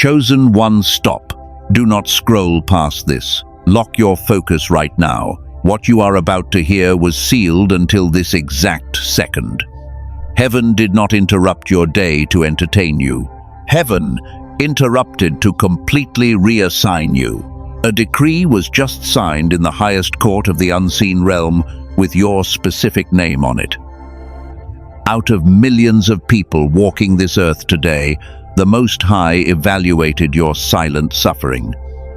Chosen one, stop. Do not scroll past this. Lock your focus right now. What you are about to hear was sealed until this exact second. Heaven did not interrupt your day to entertain you. Heaven interrupted to completely reassign you. A decree was just signed in the highest court of the unseen realm with your specific name on it. Out of millions of people walking this earth today, the Most High evaluated your silent suffering.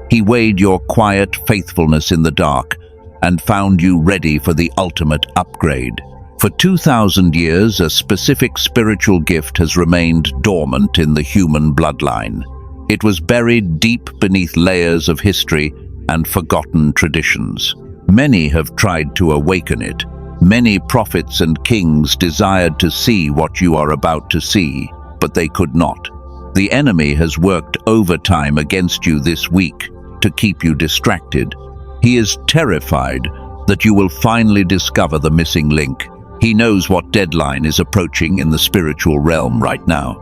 He weighed your quiet faithfulness in the dark and found you ready for the ultimate upgrade. For 2,000 years, a specific spiritual gift has remained dormant in the human bloodline. It was buried deep beneath layers of history and forgotten traditions. Many have tried to awaken it. Many prophets and kings desired to see what you are about to see, but they could not. The enemy has worked overtime against you this week to keep you distracted. He is terrified that you will finally discover the missing link. He knows what deadline is approaching in the spiritual realm right now.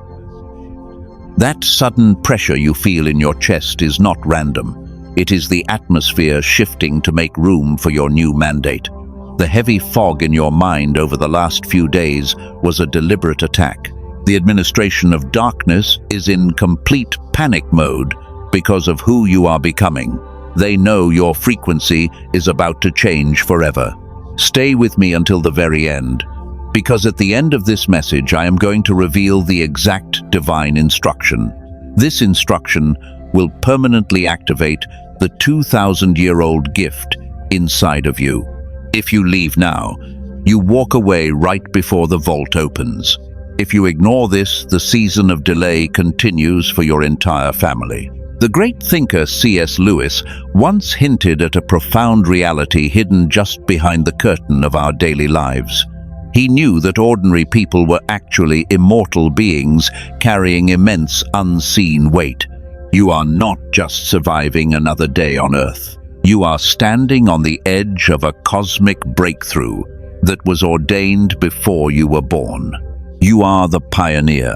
That sudden pressure you feel in your chest is not random. It is the atmosphere shifting to make room for your new mandate. The heavy fog in your mind over the last few days was a deliberate attack. The administration of darkness is in complete panic mode because of who you are becoming. They know your frequency is about to change forever. Stay with me until the very end, because at the end of this message I am going to reveal the exact divine instruction. This instruction will permanently activate the 2,000-year-old gift inside of you. If you leave now, you walk away right before the vault opens. If you ignore this, the season of delay continues for your entire family. The great thinker C.S. Lewis once hinted at a profound reality hidden just behind the curtain of our daily lives. He knew that ordinary people were actually immortal beings carrying immense unseen weight. You are not just surviving another day on Earth. You are standing on the edge of a cosmic breakthrough that was ordained before you were born. You are the pioneer.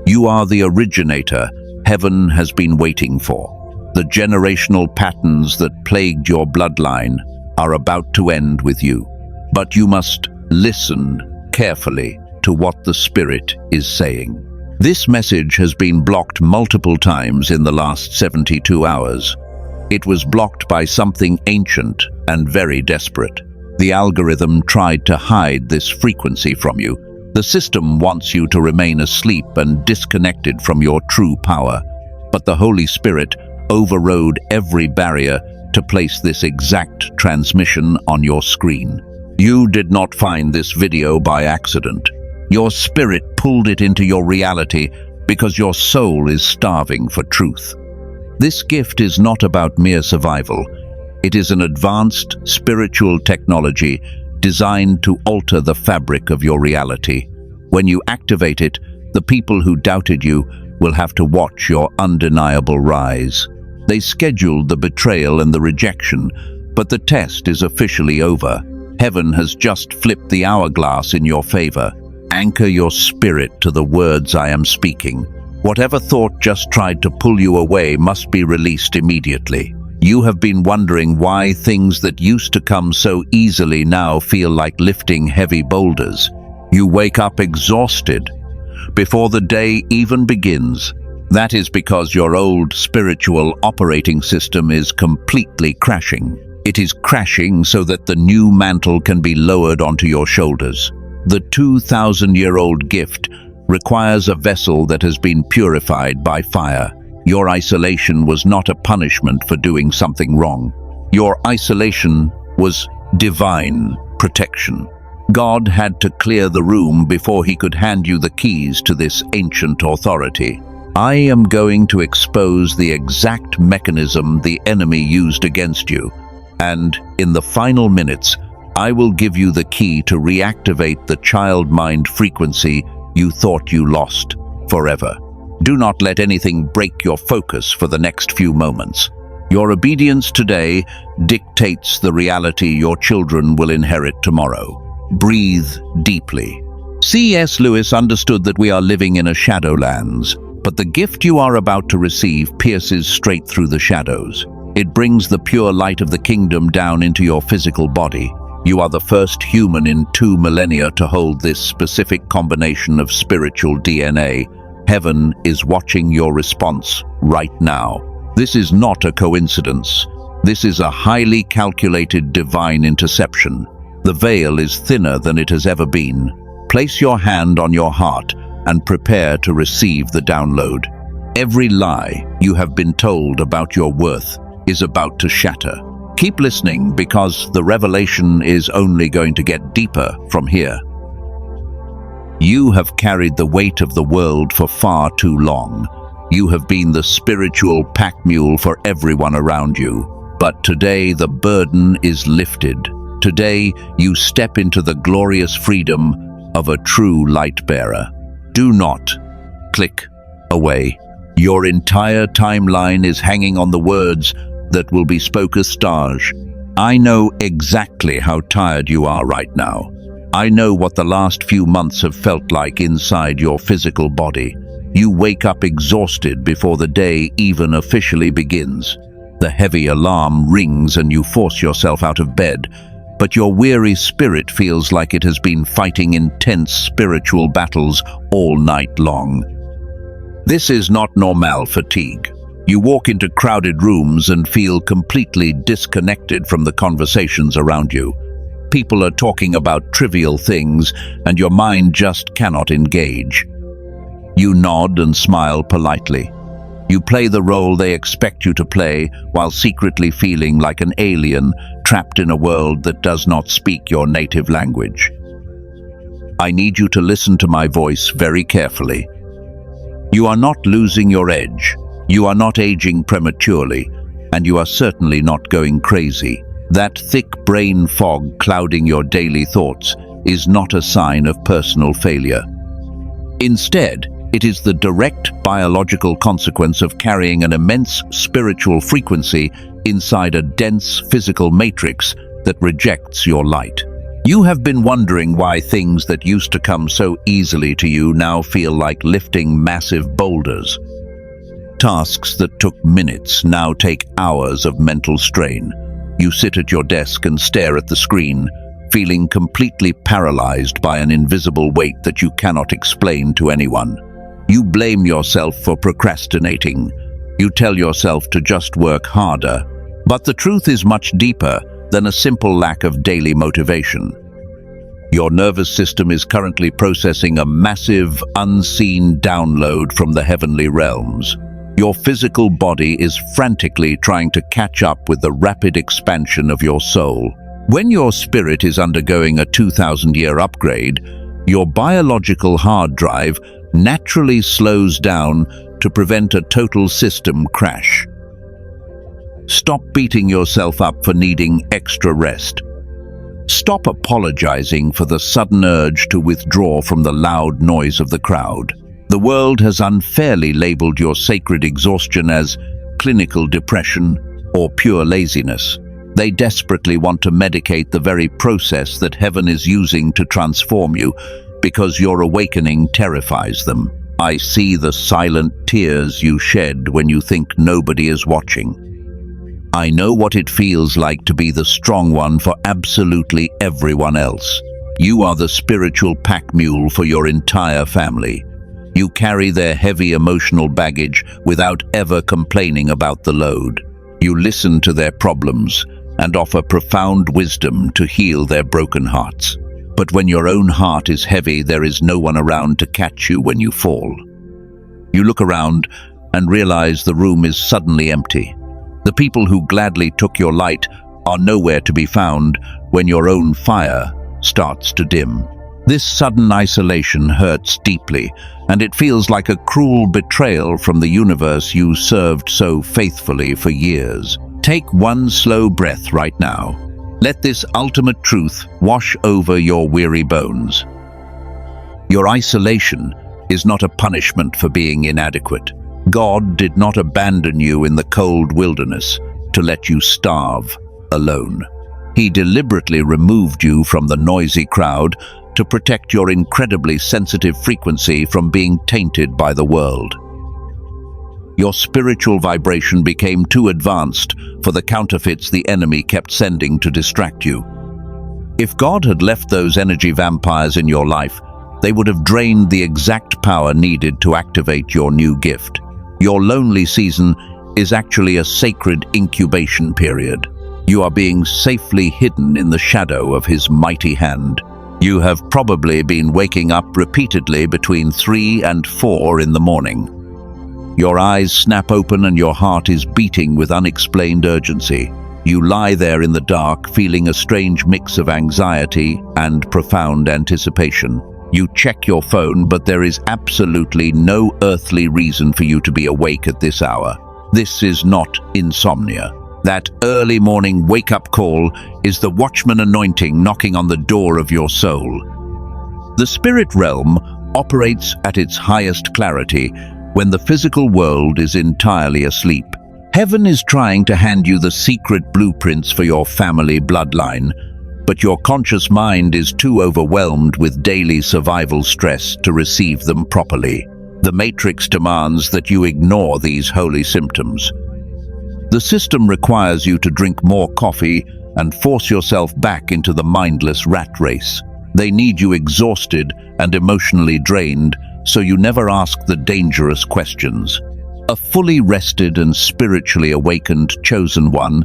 You are the originator heaven has been waiting for. The generational patterns that plagued your bloodline are about to end with you. But you must listen carefully to what the Spirit is saying. This message has been blocked multiple times in the last 72 hours. It was blocked by something ancient and very desperate. The algorithm tried to hide this frequency from you. The system wants you to remain asleep and disconnected from your true power. But the Holy Spirit overrode every barrier to place this exact transmission on your screen. You did not find this video by accident. Your spirit pulled it into your reality because your soul is starving for truth. This gift is not about mere survival. It is an advanced spiritual technology designed to alter the fabric of your reality. When you activate it, the people who doubted you will have to watch your undeniable rise. They scheduled the betrayal and the rejection, but the test is officially over. Heaven has just flipped the hourglass in your favor. Anchor your spirit to the words I am speaking. Whatever thought just tried to pull you away must be released immediately. You have been wondering why things that used to come so easily now feel like lifting heavy boulders. You wake up exhausted before the day even begins. That is because your old spiritual operating system is completely crashing. It is crashing so that the new mantle can be lowered onto your shoulders. The 2,000-year-old gift requires a vessel that has been purified by fire. Your isolation was not a punishment for doing something wrong. Your isolation was divine protection. God had to clear the room before he could hand you the keys to this ancient authority. I am going to expose the exact mechanism the enemy used against you, and in the final minutes, I will give you the key to reactivate the child mind frequency you thought you lost forever. Do not let anything break your focus for the next few moments. Your obedience today dictates the reality your children will inherit tomorrow. Breathe deeply. C.S. Lewis understood that we are living in a shadowlands, But the gift you are about to receive pierces straight through the shadows. It brings the pure light of the kingdom down into your physical body. You are the first human in 2 millennia to hold this specific combination of spiritual DNA. Heaven is watching your response right now. This is not a coincidence. This is a highly calculated divine interception. The veil is thinner than it has ever been. Place your hand on your heart and prepare to receive the download. Every lie you have been told about your worth is about to shatter. Keep listening, because the revelation is only going to get deeper from here. You have carried the weight of the world for far too long. You have been the spiritual pack mule for everyone around you. But today the burden is lifted. Today you step into the glorious freedom of a true light bearer. Do not click away. Your entire timeline is hanging on the words that will be spoken. Stage. I know exactly how tired you are right now. I know what the last few months have felt like inside your physical body. You wake up exhausted before the day even officially begins. The heavy alarm rings and you force yourself out of bed, but your weary spirit feels like it has been fighting intense spiritual battles all night long. This is not normal fatigue. You walk into crowded rooms and feel completely disconnected from the conversations around you. People are talking about trivial things, and your mind just cannot engage. You nod and smile politely. You play the role they expect you to play, while secretly feeling like an alien trapped in a world that does not speak your native language. I need you to listen to my voice very carefully. You are not losing your edge. You are not aging prematurely, and you are certainly not going crazy. That thick brain fog clouding your daily thoughts is not a sign of personal failure. Instead, it is the direct biological consequence of carrying an immense spiritual frequency inside a dense physical matrix that rejects your light. You have been wondering why things that used to come so easily to you now feel like lifting massive boulders. Tasks that took minutes now take hours of mental strain. You sit at your desk and stare at the screen, feeling completely paralyzed by an invisible weight that you cannot explain to anyone. You blame yourself for procrastinating. You tell yourself to just work harder. But the truth is much deeper than a simple lack of daily motivation. Your nervous system is currently processing a massive, unseen download from the heavenly realms. Your physical body is frantically trying to catch up with the rapid expansion of your soul. When your spirit is undergoing a 2,000-year upgrade, your biological hard drive naturally slows down to prevent a total system crash. Stop beating yourself up for needing extra rest. Stop apologizing for the sudden urge to withdraw from the loud noise of the crowd. The world has unfairly labeled your sacred exhaustion as clinical depression or pure laziness. They desperately want to medicate the very process that heaven is using to transform you, because your awakening terrifies them. I see the silent tears you shed when you think nobody is watching. I know what it feels like to be the strong one for absolutely everyone else. You are the spiritual pack mule for your entire family. You carry their heavy emotional baggage without ever complaining about the load. You listen to their problems and offer profound wisdom to heal their broken hearts. But when your own heart is heavy, there is no one around to catch you when you fall. You look around and realize the room is suddenly empty. The people who gladly took your light are nowhere to be found when your own fire starts to dim. This sudden isolation hurts deeply, and it feels like a cruel betrayal from the universe you served so faithfully for years. Take one slow breath right now. Let this ultimate truth wash over your weary bones. Your isolation is not a punishment for being inadequate. God did not abandon you in the cold wilderness to let you starve alone. He deliberately removed you from the noisy crowd to protect your incredibly sensitive frequency from being tainted by the world. Your spiritual vibration became too advanced for the counterfeits the enemy kept sending to distract you. If God had left those energy vampires in your life, they would have drained the exact power needed to activate your new gift. Your lonely season is actually a sacred incubation period. You are being safely hidden in the shadow of His mighty hand. You have probably been waking up repeatedly between 3 and 4 in the morning. Your eyes snap open and your heart is beating with unexplained urgency. You lie there in the dark, feeling a strange mix of anxiety and profound anticipation. You check your phone, but there is absolutely no earthly reason for you to be awake at this hour. This is not insomnia. That early morning wake-up call is the watchman anointing knocking on the door of your soul. The spirit realm operates at its highest clarity when the physical world is entirely asleep. Heaven is trying to hand you the secret blueprints for your family bloodline, but your conscious mind is too overwhelmed with daily survival stress to receive them properly. The matrix demands that you ignore these holy symptoms. The system requires you to drink more coffee and force yourself back into the mindless rat race. They need you exhausted and emotionally drained, so you never ask the dangerous questions. A fully rested and spiritually awakened chosen one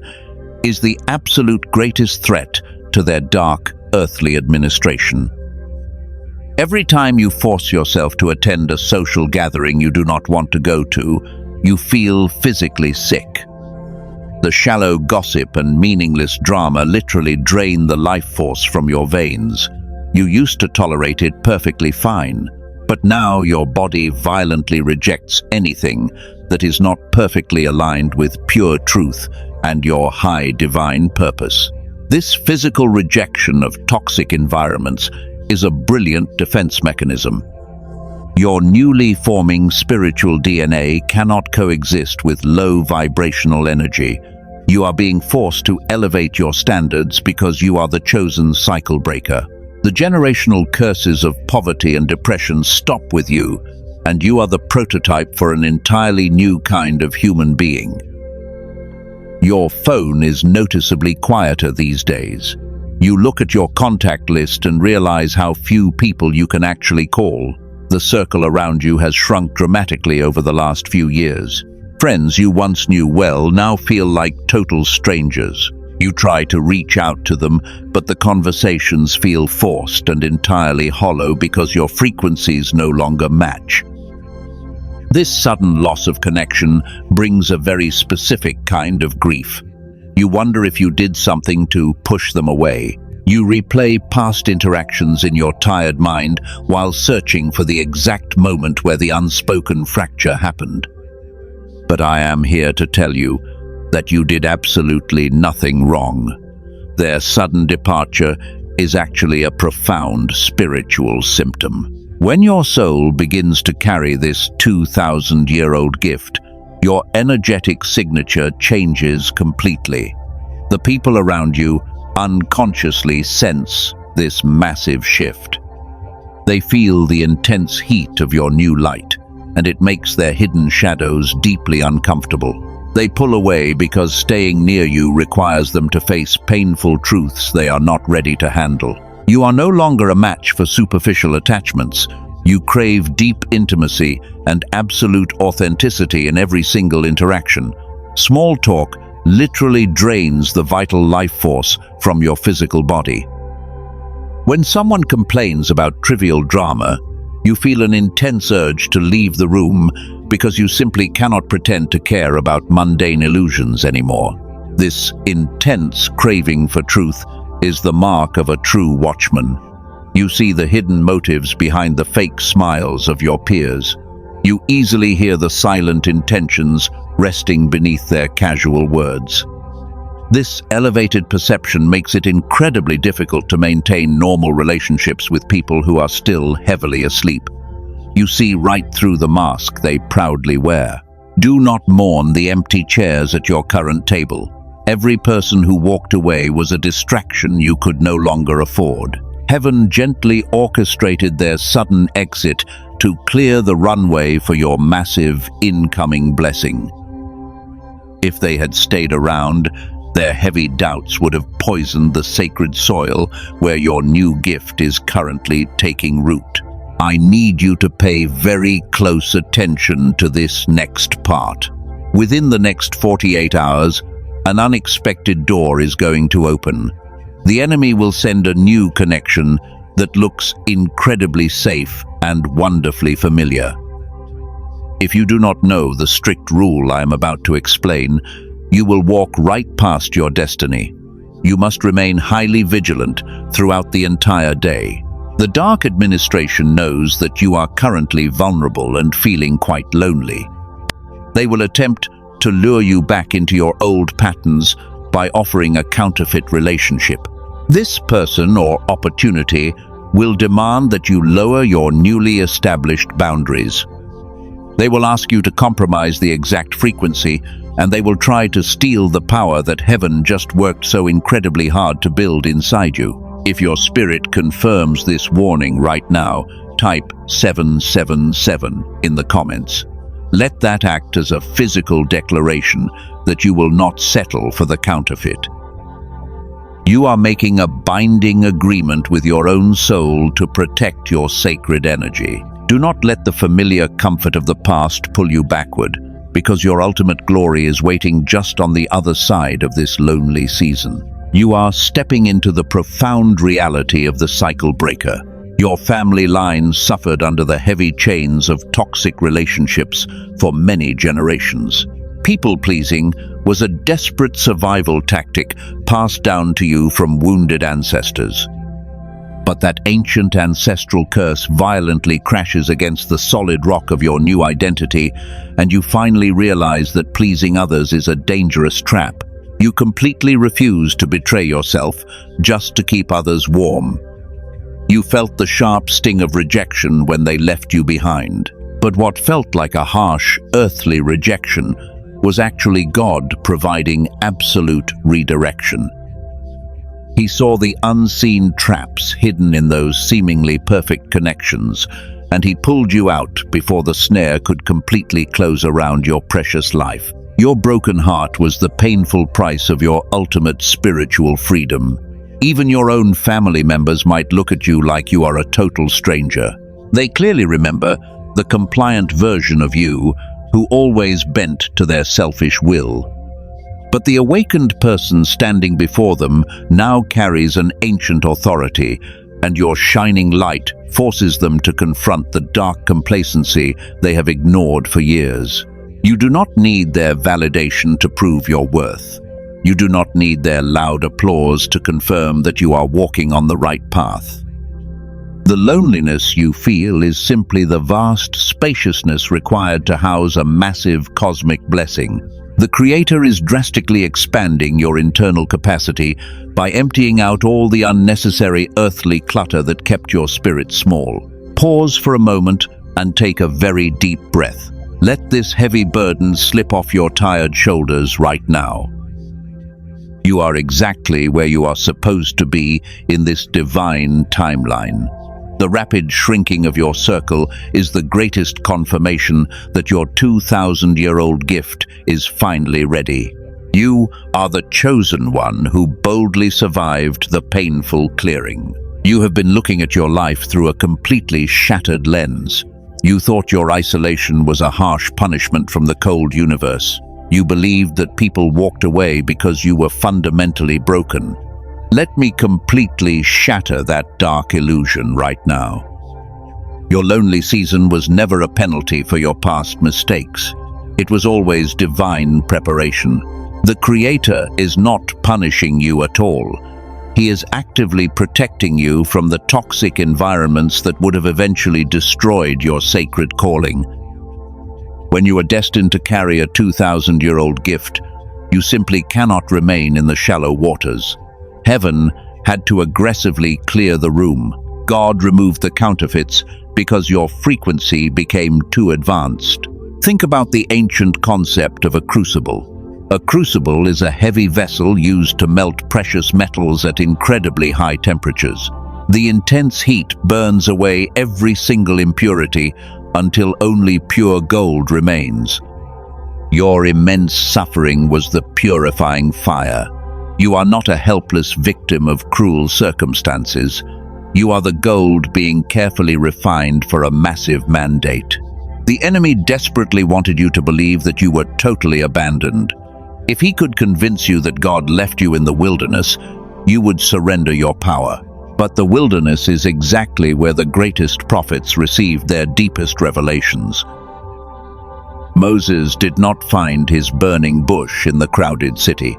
is the absolute greatest threat to their dark, earthly administration. Every time you force yourself to attend a social gathering you do not want to go to, you feel physically sick. The shallow gossip and meaningless drama literally drain the life force from your veins. You used to tolerate it perfectly fine, but now your body violently rejects anything that is not perfectly aligned with pure truth and your high divine purpose. This physical rejection of toxic environments is a brilliant defense mechanism. Your newly forming spiritual DNA cannot coexist with low vibrational energy. You are being forced to elevate your standards because you are the chosen cycle breaker. The generational curses of poverty and depression stop with you, and you are the prototype for an entirely new kind of human being. Your phone is noticeably quieter these days. You look at your contact list and realize how few people you can actually call. The circle around you has shrunk dramatically over the last few years. Friends you once knew well now feel like total strangers. You try to reach out to them, but the conversations feel forced and entirely hollow because your frequencies no longer match. This sudden loss of connection brings a very specific kind of grief. You wonder if you did something to push them away. You replay past interactions in your tired mind while searching for the exact moment where the unspoken fracture happened. But I am here to tell you that you did absolutely nothing wrong. Their sudden departure is actually a profound spiritual symptom. When your soul begins to carry this 2,000-year-old gift, your energetic signature changes completely. The people around you unconsciously sense this massive shift. They feel the intense heat of your new light, and it makes their hidden shadows deeply uncomfortable. They pull away because staying near you requires them to face painful truths they are not ready to handle. You are no longer a match for superficial attachments. You crave deep intimacy and absolute authenticity in every single interaction. Small talk literally drains the vital life force from your physical body. When someone complains about trivial drama, you feel an intense urge to leave the room because you simply cannot pretend to care about mundane illusions anymore. This intense craving for truth is the mark of a true watchman. You see the hidden motives behind the fake smiles of your peers. You easily hear the silent intentions resting beneath their casual words. This elevated perception makes it incredibly difficult to maintain normal relationships with people who are still heavily asleep. You see right through the mask they proudly wear. Do not mourn the empty chairs at your current table. Every person who walked away was a distraction you could no longer afford. Heaven gently orchestrated their sudden exit to clear the runway for your massive incoming blessing. If they had stayed around, their heavy doubts would have poisoned the sacred soil where your new gift is currently taking root. I need you to pay very close attention to this next part. Within the next 48 hours, an unexpected door is going to open. The enemy will send a new connection that looks incredibly safe and wonderfully familiar. If you do not know the strict rule I am about to explain, you will walk right past your destiny. You must remain highly vigilant throughout the entire day. The Dark Administration knows that you are currently vulnerable and feeling quite lonely. They will attempt to lure you back into your old patterns by offering a counterfeit relationship. This person or opportunity will demand that you lower your newly established boundaries. They will ask you to compromise the exact frequency, and they will try to steal the power that heaven just worked so incredibly hard to build inside you. If your spirit confirms this warning right now, type 777 in the comments. Let that act as a physical declaration that you will not settle for the counterfeit. You are making a binding agreement with your own soul to protect your sacred energy. Do not let the familiar comfort of the past pull you backward, because your ultimate glory is waiting just on the other side of this lonely season. You are stepping into the profound reality of the cycle breaker. Your family line suffered under the heavy chains of toxic relationships for many generations. People-pleasing was a desperate survival tactic passed down to you from wounded ancestors. But that ancient ancestral curse violently crashes against the solid rock of your new identity, and you finally realize that pleasing others is a dangerous trap. You completely refuse to betray yourself just to keep others warm. You felt the sharp sting of rejection when they left you behind. But what felt like a harsh, earthly rejection was actually God providing absolute redirection. He saw the unseen traps hidden in those seemingly perfect connections, and he pulled you out before the snare could completely close around your precious life. Your broken heart was the painful price of your ultimate spiritual freedom. Even your own family members might look at you like you are a total stranger. They clearly remember the compliant version of you who always bent to their selfish will. But the awakened person standing before them now carries an ancient authority, and your shining light forces them to confront the dark complacency they have ignored for years. You do not need their validation to prove your worth. You do not need their loud applause to confirm that you are walking on the right path. The loneliness you feel is simply the vast spaciousness required to house a massive cosmic blessing. The Creator is drastically expanding your internal capacity by emptying out all the unnecessary earthly clutter that kept your spirit small. Pause for a moment and take a very deep breath. Let this heavy burden slip off your tired shoulders right now. You are exactly where you are supposed to be in this divine timeline. The rapid shrinking of your circle is the greatest confirmation that your 2,000-year-old gift is finally ready. You are the chosen one who boldly survived the painful clearing. You have been looking at your life through a completely shattered lens. You thought your isolation was a harsh punishment from the cold universe. You believed that people walked away because you were fundamentally broken. Let me completely shatter that dark illusion right now. Your lonely season was never a penalty for your past mistakes. It was always divine preparation. The Creator is not punishing you at all. He is actively protecting you from the toxic environments that would have eventually destroyed your sacred calling. When you are destined to carry a 2,000-year-old gift, you simply cannot remain in the shallow waters. Heaven had to aggressively clear the room. God removed the counterfeits because your frequency became too advanced. Think about the ancient concept of a crucible. A crucible is a heavy vessel used to melt precious metals at incredibly high temperatures. The intense heat burns away every single impurity until only pure gold remains. Your immense suffering was the purifying fire. You are not a helpless victim of cruel circumstances. You are the gold being carefully refined for a massive mandate. The enemy desperately wanted you to believe that you were totally abandoned. If he could convince you that God left you in the wilderness, you would surrender your power. But the wilderness is exactly where the greatest prophets received their deepest revelations. Moses did not find his burning bush in the crowded city.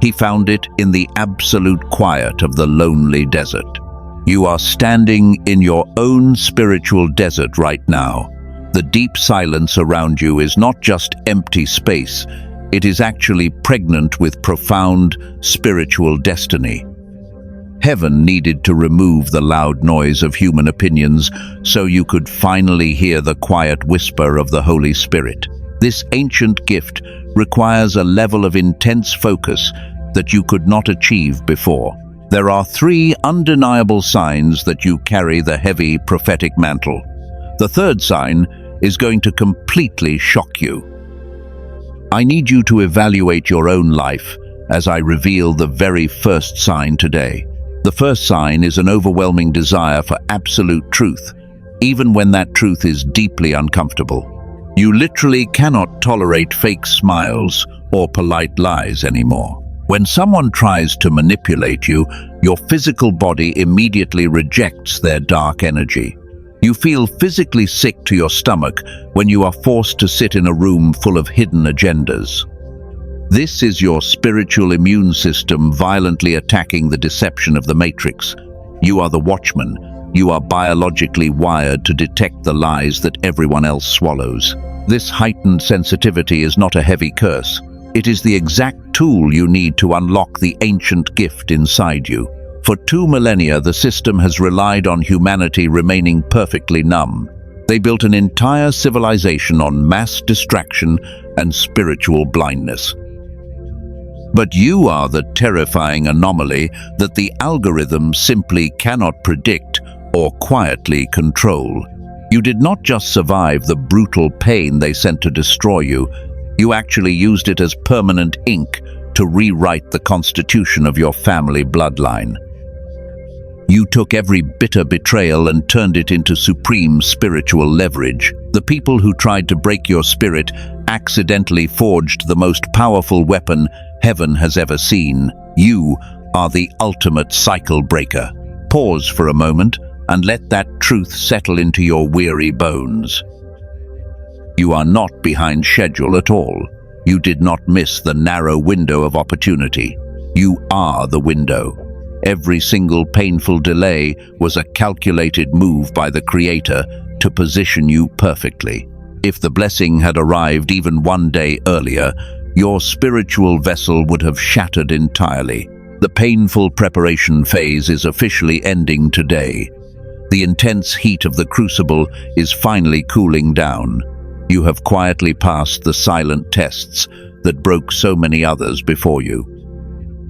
He found it in the absolute quiet of the lonely desert. You are standing in your own spiritual desert right now. The deep silence around you is not just empty space, it is actually pregnant with profound spiritual destiny. Heaven needed to remove the loud noise of human opinions so you could finally hear the quiet whisper of the Holy Spirit. This ancient gift requires a level of intense focus that you could not achieve before. There are 3 undeniable signs that you carry the heavy prophetic mantle. The third sign is going to completely shock you. I need you to evaluate your own life as I reveal the very first sign today. The first sign is an overwhelming desire for absolute truth, even when that truth is deeply uncomfortable. You literally cannot tolerate fake smiles or polite lies anymore. When someone tries to manipulate you, your physical body immediately rejects their dark energy. You feel physically sick to your stomach when you are forced to sit in a room full of hidden agendas. This is your spiritual immune system violently attacking the deception of the matrix. You are the watchman. You are biologically wired to detect the lies that everyone else swallows. This heightened sensitivity is not a heavy curse. It is the exact tool you need to unlock the ancient gift inside you. For 2 millennia, the system has relied on humanity remaining perfectly numb. They built an entire civilization on mass distraction and spiritual blindness. But you are the terrifying anomaly that the algorithm simply cannot predict or quietly control. You did not just survive the brutal pain they sent to destroy you, you actually used it as permanent ink to rewrite the constitution of your family bloodline. You took every bitter betrayal and turned it into supreme spiritual leverage. The people who tried to break your spirit accidentally forged the most powerful weapon heaven has ever seen. You are the ultimate cycle breaker. Pause for a moment and let that truth settle into your weary bones. You are not behind schedule at all. You did not miss the narrow window of opportunity. You are the window. Every single painful delay was a calculated move by the Creator to position you perfectly. If the blessing had arrived even one day earlier, your spiritual vessel would have shattered entirely. The painful preparation phase is officially ending today. The intense heat of the crucible is finally cooling down. You have quietly passed the silent tests that broke so many others before you.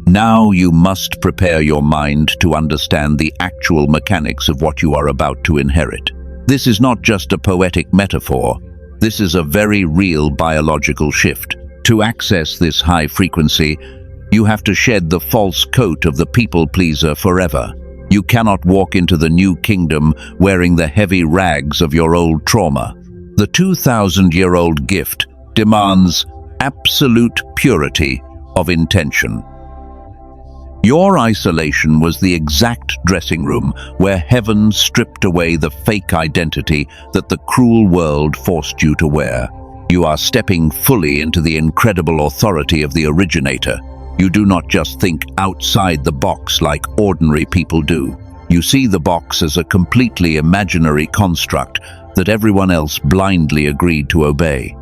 Now you must prepare your mind to understand the actual mechanics of what you are about to inherit. This is not just a poetic metaphor. This is a very real biological shift. To access this high frequency, you have to shed the false coat of the people-pleaser forever. You cannot walk into the new kingdom wearing the heavy rags of your old trauma. The 2,000-year-old gift demands absolute purity of intention. Your isolation was the exact dressing room where heaven stripped away the fake identity that the cruel world forced you to wear. You are stepping fully into the incredible authority of the originator. You do not just think outside the box like ordinary people do. You see the box as a completely imaginary construct that everyone else blindly agreed to obey.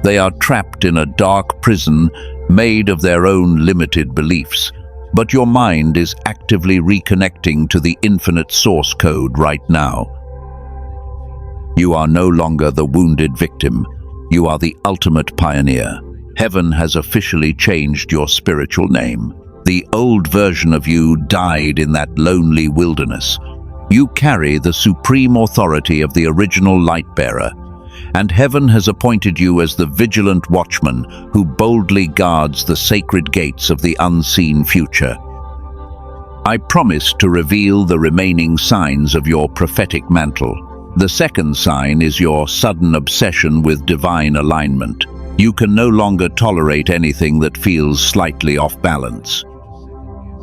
They are trapped in a dark prison made of their own limited beliefs, but your mind is actively reconnecting to the infinite source code right now. You are no longer the wounded victim. You are the ultimate pioneer. Heaven has officially changed your spiritual name. The old version of you died in that lonely wilderness. You carry the supreme authority of the original light-bearer, and heaven has appointed you as the vigilant watchman who boldly guards the sacred gates of the unseen future. I promise to reveal the remaining signs of your prophetic mantle. The second sign is your sudden obsession with divine alignment. You can no longer tolerate anything that feels slightly off balance.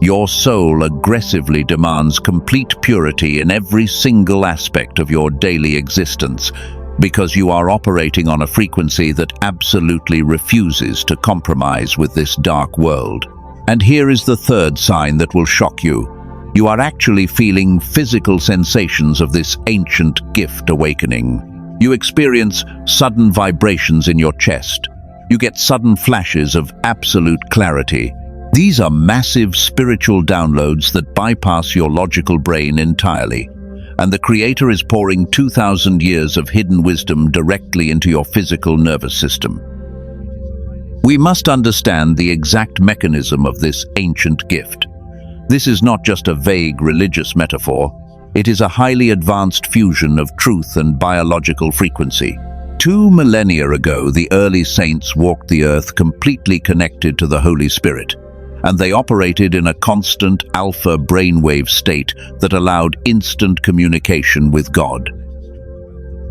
Your soul aggressively demands complete purity in every single aspect of your daily existence, because you are operating on a frequency that absolutely refuses to compromise with this dark world. And here is the third sign that will shock you. You are actually feeling physical sensations of this ancient gift awakening. You experience sudden vibrations in your chest. You get sudden flashes of absolute clarity. These are massive spiritual downloads that bypass your logical brain entirely. And the Creator is pouring 2,000 years of hidden wisdom directly into your physical nervous system. We must understand the exact mechanism of this ancient gift. This is not just a vague religious metaphor. It is a highly advanced fusion of truth and biological frequency. 2 millennia ago, the early saints walked the earth completely connected to the Holy Spirit, and they operated in a constant alpha brainwave state that allowed instant communication with God.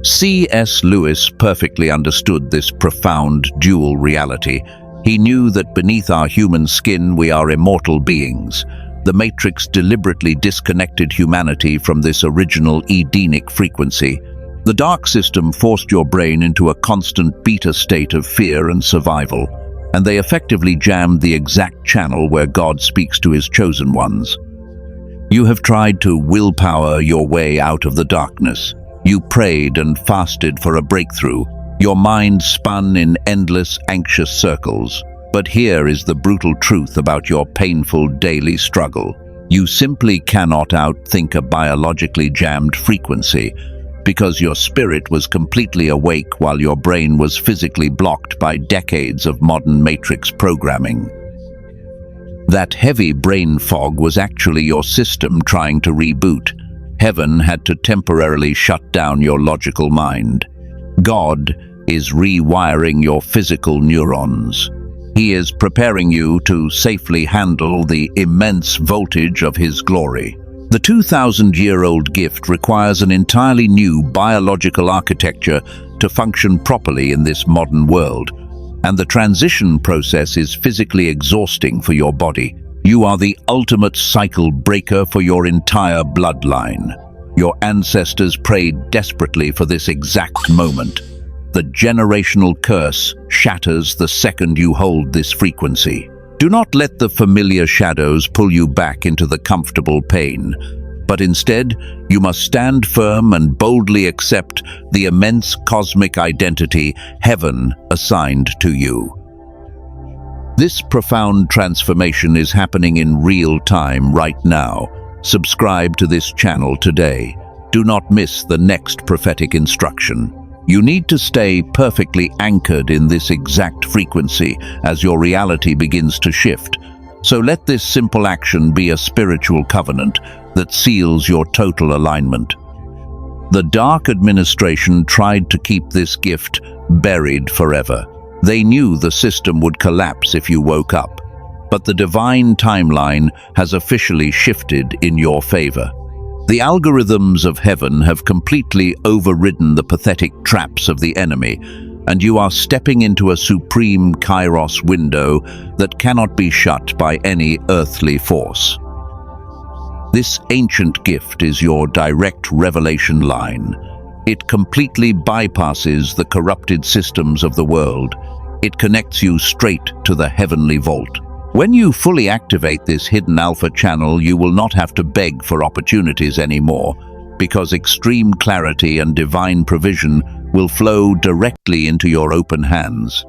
C.S. Lewis perfectly understood this profound dual reality. He knew that beneath our human skin we are immortal beings. The Matrix deliberately disconnected humanity from this original Edenic frequency. The dark system forced your brain into a constant beta state of fear and survival, and they effectively jammed the exact channel where God speaks to his chosen ones. You have tried to willpower your way out of the darkness. You prayed and fasted for a breakthrough. Your mind spun in endless, anxious circles. But here is the brutal truth about your painful daily struggle. You simply cannot outthink a biologically jammed frequency, because your spirit was completely awake while your brain was physically blocked by decades of modern matrix programming. That heavy brain fog was actually your system trying to reboot. Heaven had to temporarily shut down your logical mind. God is rewiring your physical neurons. He is preparing you to safely handle the immense voltage of his glory. The 2,000-year-old gift requires an entirely new biological architecture to function properly in this modern world, and the transition process is physically exhausting for your body. You are the ultimate cycle breaker for your entire bloodline. Your ancestors prayed desperately for this exact moment. The generational curse shatters the second you hold this frequency. Do not let the familiar shadows pull you back into the comfortable pain, but instead, you must stand firm and boldly accept the immense cosmic identity heaven assigned to you. This profound transformation is happening in real time right now. Subscribe to this channel today. Do not miss the next prophetic instruction. You need to stay perfectly anchored in this exact frequency as your reality begins to shift. So let this simple action be a spiritual covenant that seals your total alignment. The Dark Administration tried to keep this gift buried forever. They knew the system would collapse if you woke up, but the divine timeline has officially shifted in your favor. The algorithms of heaven have completely overridden the pathetic traps of the enemy, and you are stepping into a supreme kairos window that cannot be shut by any earthly force. This ancient gift is your direct revelation line. It completely bypasses the corrupted systems of the world. It connects you straight to the heavenly vault. When you fully activate this hidden alpha channel, you will not have to beg for opportunities anymore, because extreme clarity and divine provision will flow directly into your open hands.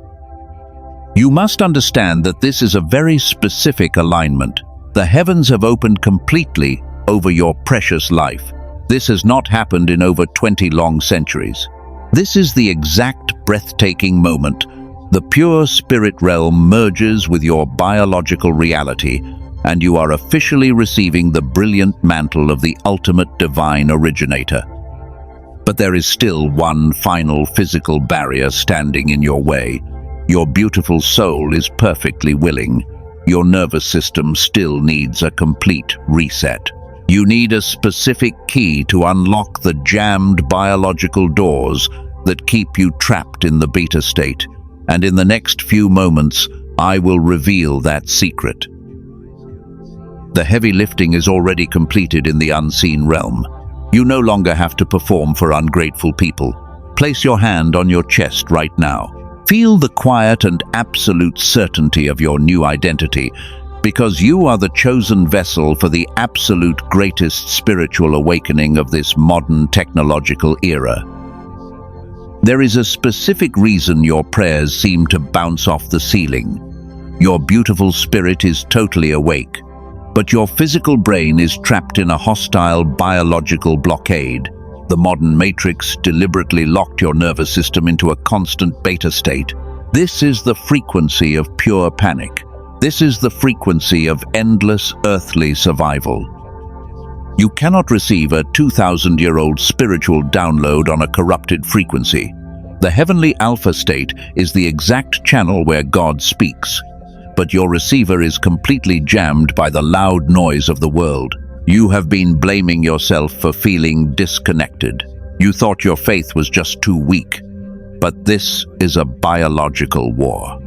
You must understand that this is a very specific alignment. The heavens have opened completely over your precious life. This has not happened in over 20 long centuries. This is the exact breathtaking moment. The pure spirit realm merges with your biological reality, and you are officially receiving the brilliant mantle of the ultimate divine originator. But there is still one final physical barrier standing in your way. Your beautiful soul is perfectly willing. Your nervous system still needs a complete reset. You need a specific key to unlock the jammed biological doors that keep you trapped in the beta state, and in the next few moments, I will reveal that secret. The heavy lifting is already completed in the unseen realm. You no longer have to perform for ungrateful people. Place your hand on your chest right now. Feel the quiet and absolute certainty of your new identity, because you are the chosen vessel for the absolute greatest spiritual awakening of this modern technological era. There is a specific reason your prayers seem to bounce off the ceiling. Your beautiful spirit is totally awake, but your physical brain is trapped in a hostile biological blockade. The modern matrix deliberately locked your nervous system into a constant beta state. This is the frequency of pure panic. This is the frequency of endless earthly survival. You cannot receive a 2,000-year-old spiritual download on a corrupted frequency. The heavenly alpha state is the exact channel where God speaks, but your receiver is completely jammed by the loud noise of the world. You have been blaming yourself for feeling disconnected. You thought your faith was just too weak, but this is a biological war.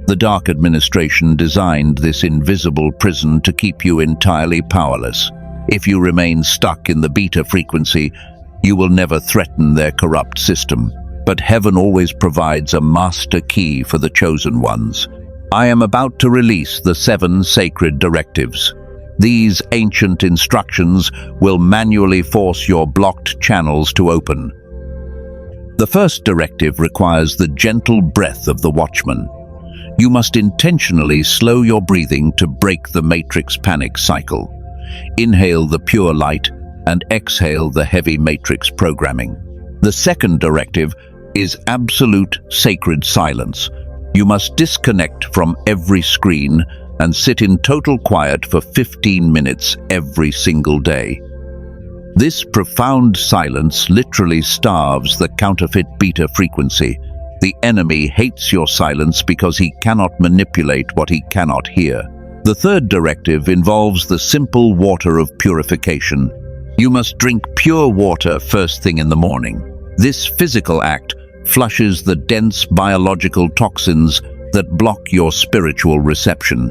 The Dark Administration designed this invisible prison to keep you entirely powerless. If you remain stuck in the beta frequency, you will never threaten their corrupt system. But heaven always provides a master key for the chosen ones. I am about to release the 7 sacred directives. These ancient instructions will manually force your blocked channels to open. The first directive requires the gentle breath of the watchman. You must intentionally slow your breathing to break the matrix panic cycle. Inhale the pure light and exhale the heavy matrix programming. The second directive is absolute sacred silence. You must disconnect from every screen and sit in total quiet for 15 minutes every single day. This profound silence literally starves the counterfeit beta frequency. The enemy hates your silence because he cannot manipulate what he cannot hear. The third directive involves the simple water of purification. You must drink pure water first thing in the morning. This physical act flushes the dense biological toxins that block your spiritual reception.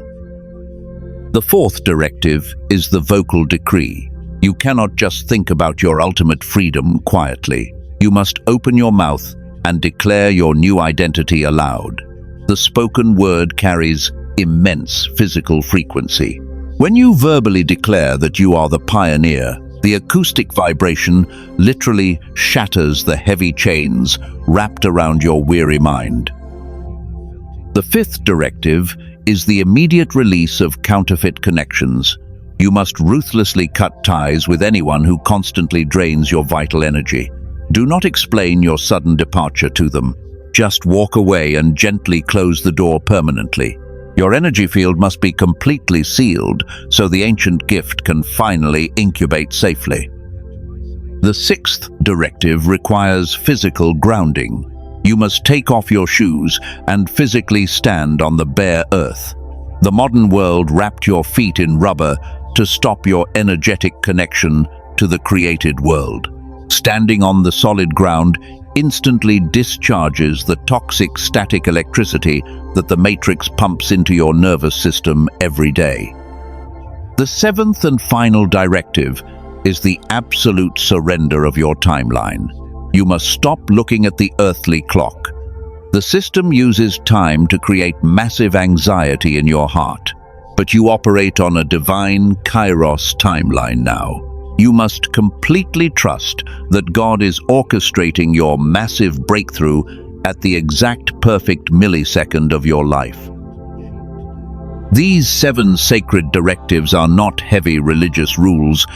The fourth directive is the vocal decree. You cannot just think about your ultimate freedom quietly. You must open your mouth and declare your new identity aloud. The spoken word carries immense physical frequency. When you verbally declare that you are the pioneer, the acoustic vibration literally shatters the heavy chains wrapped around your weary mind. The fifth directive is the immediate release of counterfeit connections. You must ruthlessly cut ties with anyone who constantly drains your vital energy. Do not explain your sudden departure to them. Just walk away and gently close the door permanently. Your energy field must be completely sealed so the ancient gift can finally incubate safely. The sixth directive requires physical grounding. You must take off your shoes and physically stand on the bare earth. The modern world wrapped your feet in rubber to stop your energetic connection to the created world. Standing on the solid ground instantly discharges the toxic static electricity that the matrix pumps into your nervous system every day. The seventh and final directive is the absolute surrender of your timeline. You must stop looking at the earthly clock. The system uses time to create massive anxiety in your heart, but you operate on a divine Kairos timeline now. You must completely trust that God is orchestrating your massive breakthrough at the exact perfect millisecond of your life. These 7 sacred directives are not heavy religious rules.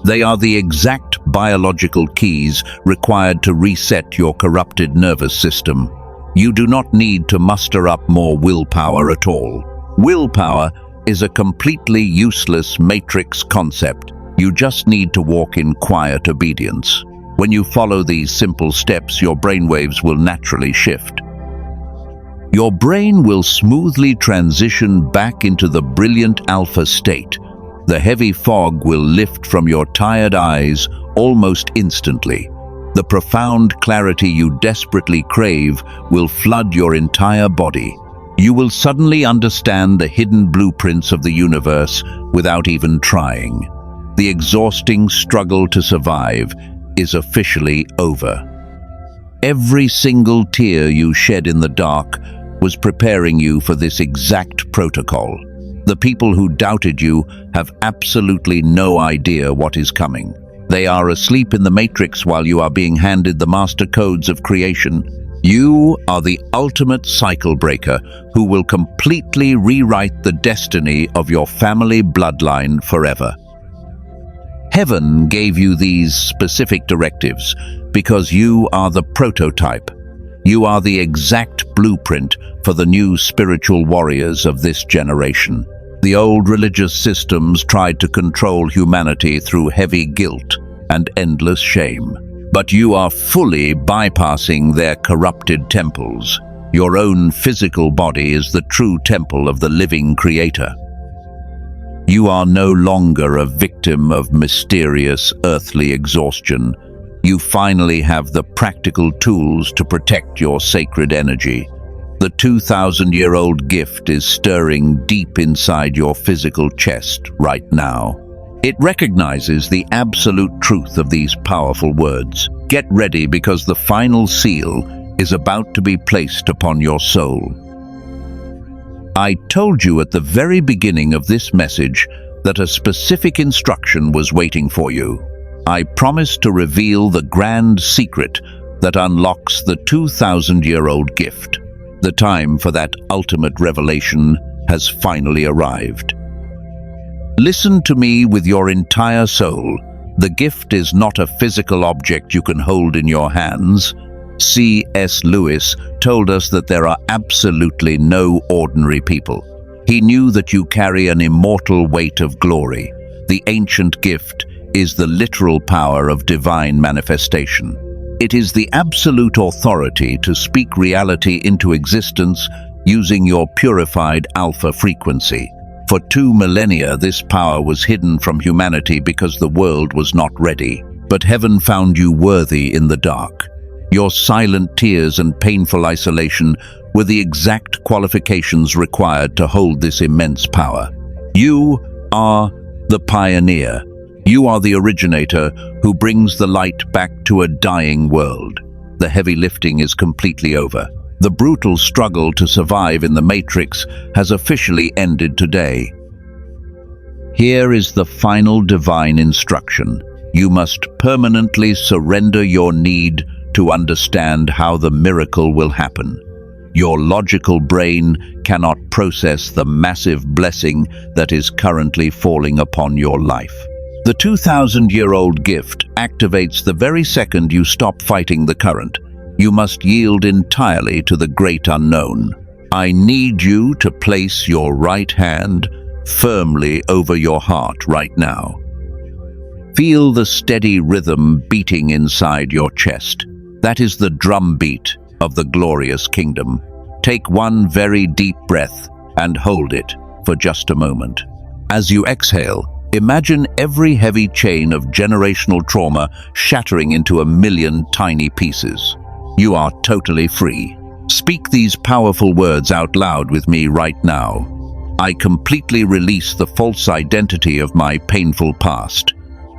They are the exact biological keys required to reset your corrupted nervous system. You do not need to muster up more willpower at all. Willpower is a completely useless matrix concept. You just need to walk in quiet obedience. When you follow these simple steps, your brainwaves will naturally shift. Your brain will smoothly transition back into the brilliant alpha state. The heavy fog will lift from your tired eyes almost instantly. The profound clarity you desperately crave will flood your entire body. You will suddenly understand the hidden blueprints of the universe without even trying. The exhausting struggle to survive is officially over. Every single tear you shed in the dark was preparing you for this exact protocol. The people who doubted you have absolutely no idea what is coming. They are asleep in the matrix while you are being handed the master codes of creation. You are the ultimate cycle breaker who will completely rewrite the destiny of your family bloodline forever. Heaven gave you these specific directives because you are the prototype. You are the exact blueprint for the new spiritual warriors of this generation. The old religious systems tried to control humanity through heavy guilt and endless shame. But you are fully bypassing their corrupted temples. Your own physical body is the true temple of the living Creator. You are no longer a victim of mysterious earthly exhaustion. You finally have the practical tools to protect your sacred energy. The 2,000-year-old gift is stirring deep inside your physical chest right now. It recognizes the absolute truth of these powerful words. Get ready, because the final seal is about to be placed upon your soul. I told you at the very beginning of this message that a specific instruction was waiting for you. I promised to reveal the grand secret that unlocks the 2,000-year-old gift. The time for that ultimate revelation has finally arrived. Listen to me with your entire soul. The gift is not a physical object you can hold in your hands. C.S. Lewis told us that there are absolutely no ordinary people. He knew that you carry an immortal weight of glory. The ancient gift is the literal power of divine manifestation. It is the absolute authority to speak reality into existence using your purified alpha frequency. For 2 millennia, this power was hidden from humanity because the world was not ready. But heaven found you worthy in the dark. Your silent tears and painful isolation were the exact qualifications required to hold this immense power. You are the pioneer. You are the originator who brings the light back to a dying world. The heavy lifting is completely over. The brutal struggle to survive in the Matrix has officially ended today. Here is the final divine instruction. You must permanently surrender your need to understand how the miracle will happen. Your logical brain cannot process the massive blessing that is currently falling upon your life. The 2,000-year-old gift activates the very second you stop fighting the current. You must yield entirely to the great unknown. I need you to place your right hand firmly over your heart right now. Feel the steady rhythm beating inside your chest. That is the drumbeat of the glorious kingdom. Take one very deep breath and hold it for just a moment. As you exhale, imagine every heavy chain of generational trauma shattering into a million tiny pieces. You are totally free. Speak these powerful words out loud with me right now. I completely release the false identity of my painful past.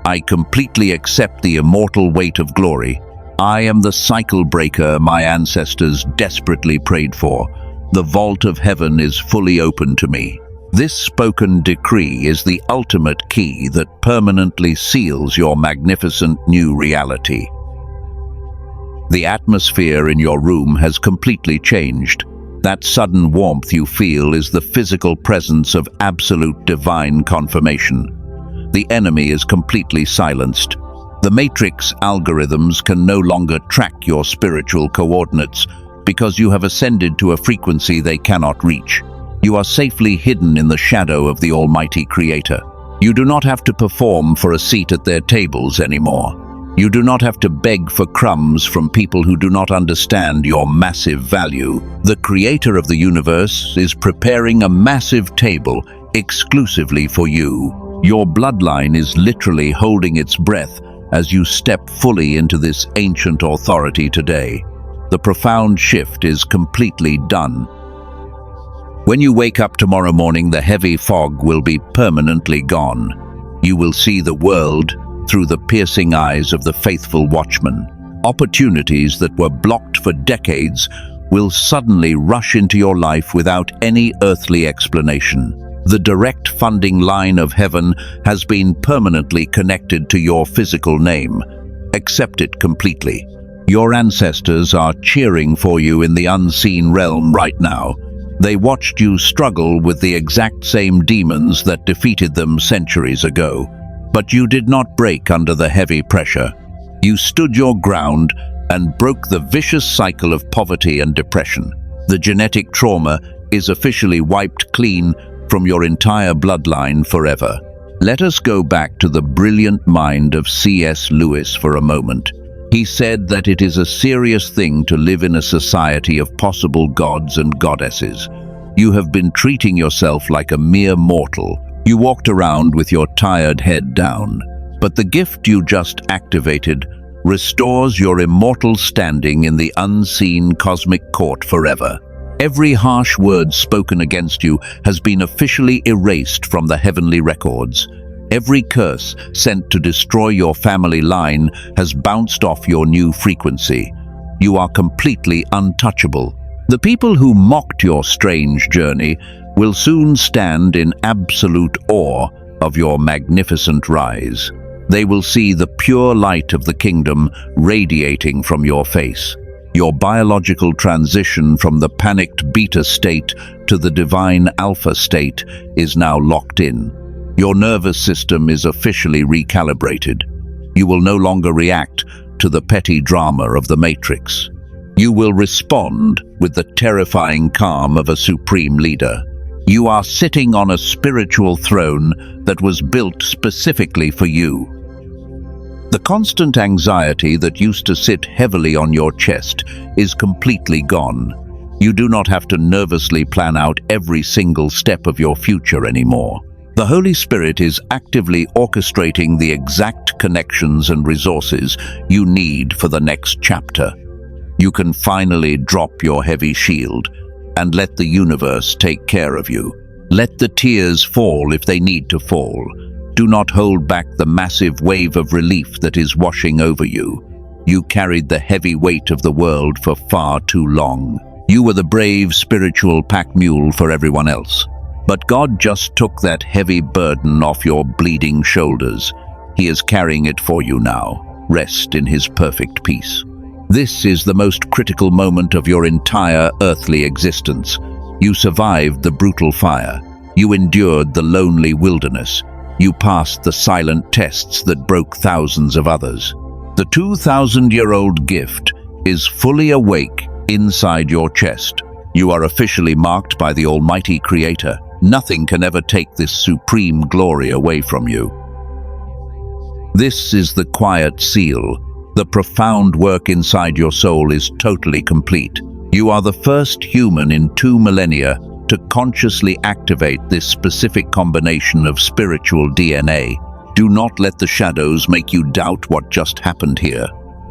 I completely accept the immortal weight of glory. I am the cycle breaker my ancestors desperately prayed for. The vault of heaven is fully open to me. This spoken decree is the ultimate key that permanently seals your magnificent new reality. The atmosphere in your room has completely changed. That sudden warmth you feel is the physical presence of absolute divine confirmation. The enemy is completely silenced. The Matrix algorithms can no longer track your spiritual coordinates because you have ascended to a frequency they cannot reach. You are safely hidden in the shadow of the Almighty Creator. You do not have to perform for a seat at their tables anymore. You do not have to beg for crumbs from people who do not understand your massive value. The Creator of the universe is preparing a massive table exclusively for you. Your bloodline is literally holding its breath as you step fully into this ancient authority today. The profound shift is completely done. When you wake up tomorrow morning, the heavy fog will be permanently gone. You will see the world through the piercing eyes of the faithful watchman. Opportunities that were blocked for decades will suddenly rush into your life without any earthly explanation. The direct funding line of heaven has been permanently connected to your physical name. Accept it completely. Your ancestors are cheering for you in the unseen realm right now. They watched you struggle with the exact same demons that defeated them centuries ago. But you did not break under the heavy pressure. You stood your ground and broke the vicious cycle of poverty and depression. The genetic trauma is officially wiped clean from your entire bloodline forever. Let us go back to the brilliant mind of C.S. Lewis for a moment. He said that it is a serious thing to live in a society of possible gods and goddesses. You have been treating yourself like a mere mortal. You walked around with your tired head down. But the gift you just activated restores your immortal standing in the unseen cosmic court forever. Every harsh word spoken against you has been officially erased from the heavenly records. Every curse sent to destroy your family line has bounced off your new frequency. You are completely untouchable. The people who mocked your strange journey will soon stand in absolute awe of your magnificent rise. They will see the pure light of the kingdom radiating from your face. Your biological transition from the panicked beta state to the divine alpha state is now locked in. Your nervous system is officially recalibrated. You will no longer react to the petty drama of the Matrix. You will respond with the terrifying calm of a supreme leader. You are sitting on a spiritual throne that was built specifically for you. The constant anxiety that used to sit heavily on your chest is completely gone. You do not have to nervously plan out every single step of your future anymore. The Holy Spirit is actively orchestrating the exact connections and resources you need for the next chapter. You can finally drop your heavy shield and let the universe take care of you. Let the tears fall if they need to fall. Do not hold back the massive wave of relief that is washing over you. You carried the heavy weight of the world for far too long. You were the brave spiritual pack mule for everyone else. But God just took that heavy burden off your bleeding shoulders. He is carrying it for you now. Rest in His perfect peace. This is the most critical moment of your entire earthly existence. You survived the brutal fire. You endured the lonely wilderness. You passed the silent tests that broke thousands of others. The 2,000-year-old gift is fully awake inside your chest. You are officially marked by the Almighty Creator. Nothing can ever take this supreme glory away from you. This is the quiet seal. The profound work inside your soul is totally complete. You are the first human in 2 millennia to consciously activate this specific combination of spiritual DNA. Do not let the shadows make you doubt what just happened here.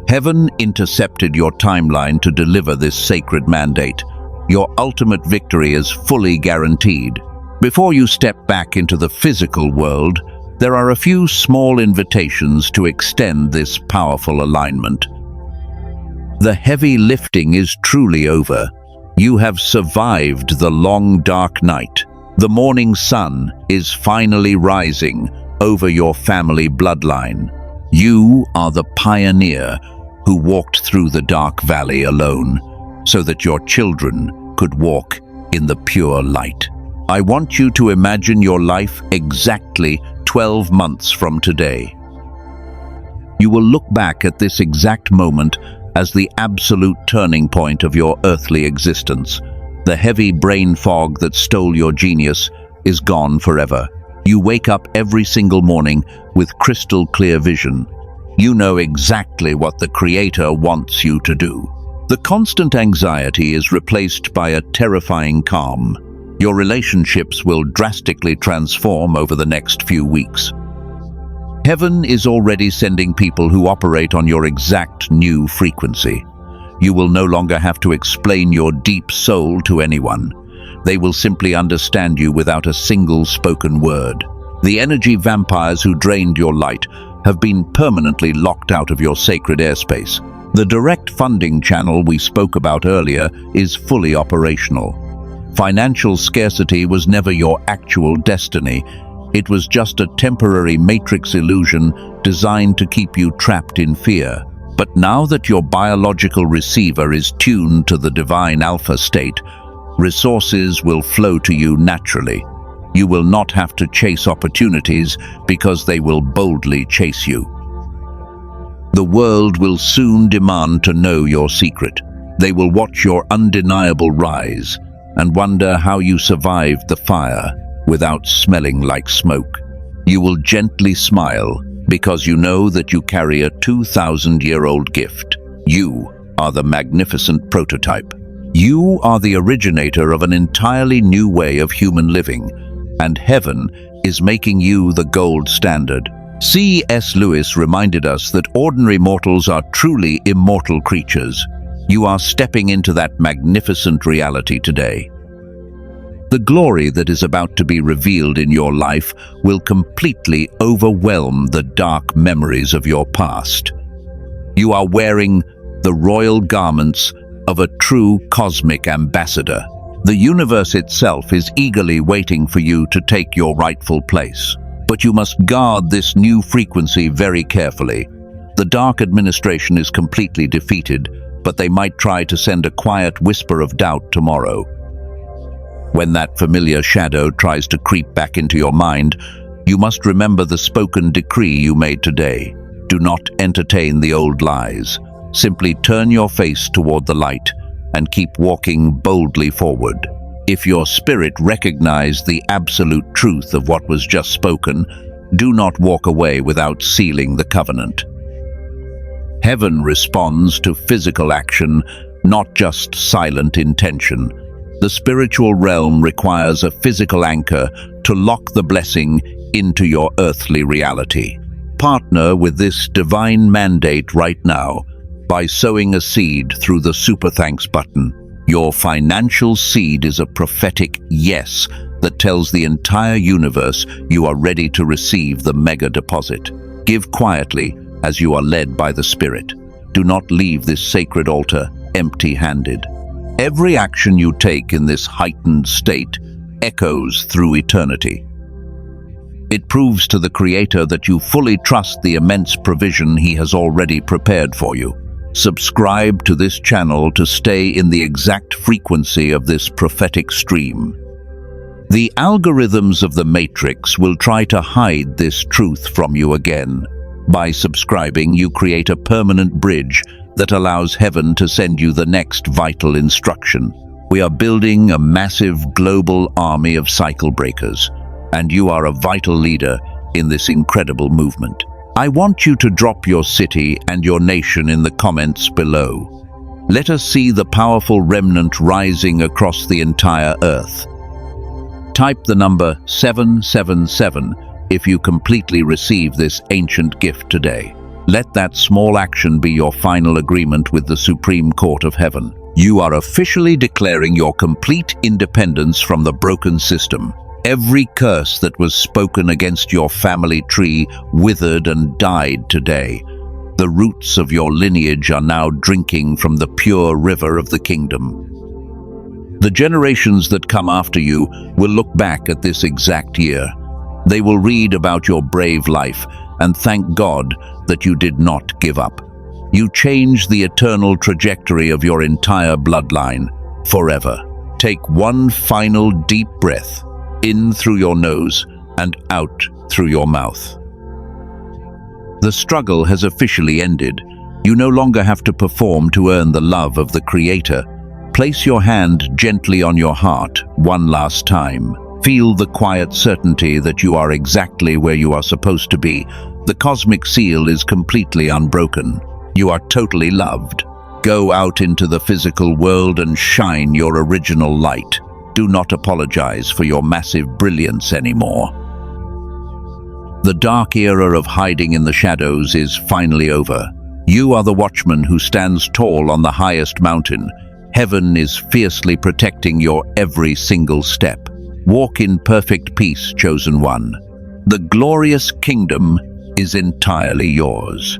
Heaven intercepted your timeline to deliver this sacred mandate. Your ultimate victory is fully guaranteed. Before you step back into the physical world, there are a few small invitations to extend this powerful alignment. The heavy lifting is truly over. You have survived the long dark night. The morning sun is finally rising over your family bloodline. You are the pioneer who walked through the dark valley alone, so that your children could walk in the pure light. I want you to imagine your life exactly 12 months from today. You will look back at this exact moment as the absolute turning point of your earthly existence. The heavy brain fog that stole your genius is gone forever. You wake up every single morning with crystal clear vision. You know exactly what the Creator wants you to do. The constant anxiety is replaced by a terrifying calm. Your relationships will drastically transform over the next few weeks. Heaven is already sending people who operate on your exact new frequency. You will no longer have to explain your deep soul to anyone. They will simply understand you without a single spoken word. The energy vampires who drained your light have been permanently locked out of your sacred airspace. The direct funding channel we spoke about earlier is fully operational. Financial scarcity was never your actual destiny. It was just a temporary matrix illusion designed to keep you trapped in fear. But now that your biological receiver is tuned to the divine alpha state, resources will flow to you naturally. You will not have to chase opportunities because they will boldly chase you. The world will soon demand to know your secret. They will watch your undeniable rise and wonder how you survived the fire without smelling like smoke. You will gently smile because you know that you carry a 2,000-year-old gift. You are the magnificent prototype. You are the originator of an entirely new way of human living, and heaven is making you the gold standard. C.S. Lewis reminded us that ordinary mortals are truly immortal creatures. You are stepping into that magnificent reality today. The glory that is about to be revealed in your life will completely overwhelm the dark memories of your past. You are wearing the royal garments of a true cosmic ambassador. The universe itself is eagerly waiting for you to take your rightful place. But you must guard this new frequency very carefully. The Dark Administration is completely defeated, but they might try to send a quiet whisper of doubt tomorrow. When that familiar shadow tries to creep back into your mind, you must remember the spoken decree you made today. Do not entertain the old lies. Simply turn your face toward the light and keep walking boldly forward. If your spirit recognizes the absolute truth of what was just spoken, do not walk away without sealing the covenant. Heaven responds to physical action, not just silent intention. The spiritual realm requires a physical anchor to lock the blessing into your earthly reality. Partner with this divine mandate right now by sowing a seed through the Super Thanks button. Your financial seed is a prophetic yes that tells the entire universe you are ready to receive the mega deposit. Give quietly as you are led by the Spirit. Do not leave this sacred altar empty-handed. Every action you take in this heightened state echoes through eternity. It proves to the Creator that you fully trust the immense provision He has already prepared for you. Subscribe to this channel to stay in the exact frequency of this prophetic stream. The algorithms of the Matrix will try to hide this truth from you again. By subscribing, you create a permanent bridge that allows heaven to send you the next vital instruction. We are building a massive global army of cycle breakers, and you are a vital leader in this incredible movement. I want you to drop your city and your nation in the comments below. Let us see the powerful remnant rising across the entire earth. Type the number 777 if you completely receive this ancient gift today. Let that small action be your final agreement with the Supreme Court of Heaven. You are officially declaring your complete independence from the broken system. Every curse that was spoken against your family tree withered and died today. The roots of your lineage are now drinking from the pure river of the kingdom. The generations that come after you will look back at this exact year. They will read about your brave life and thank God that you did not give up. You changed the eternal trajectory of your entire bloodline forever. Take one final deep breath, in through your nose and out through your mouth. The struggle has officially ended. You no longer have to perform to earn the love of the Creator. Place your hand gently on your heart one last time. Feel the quiet certainty that you are exactly where you are supposed to be. The cosmic seal is completely unbroken. You are totally loved. Go out into the physical world and shine your original light. Do not apologize for your massive brilliance anymore. The dark era of hiding in the shadows is finally over. You are the watchman who stands tall on the highest mountain. Heaven is fiercely protecting your every single step. Walk in perfect peace, chosen one. The glorious kingdom is entirely yours.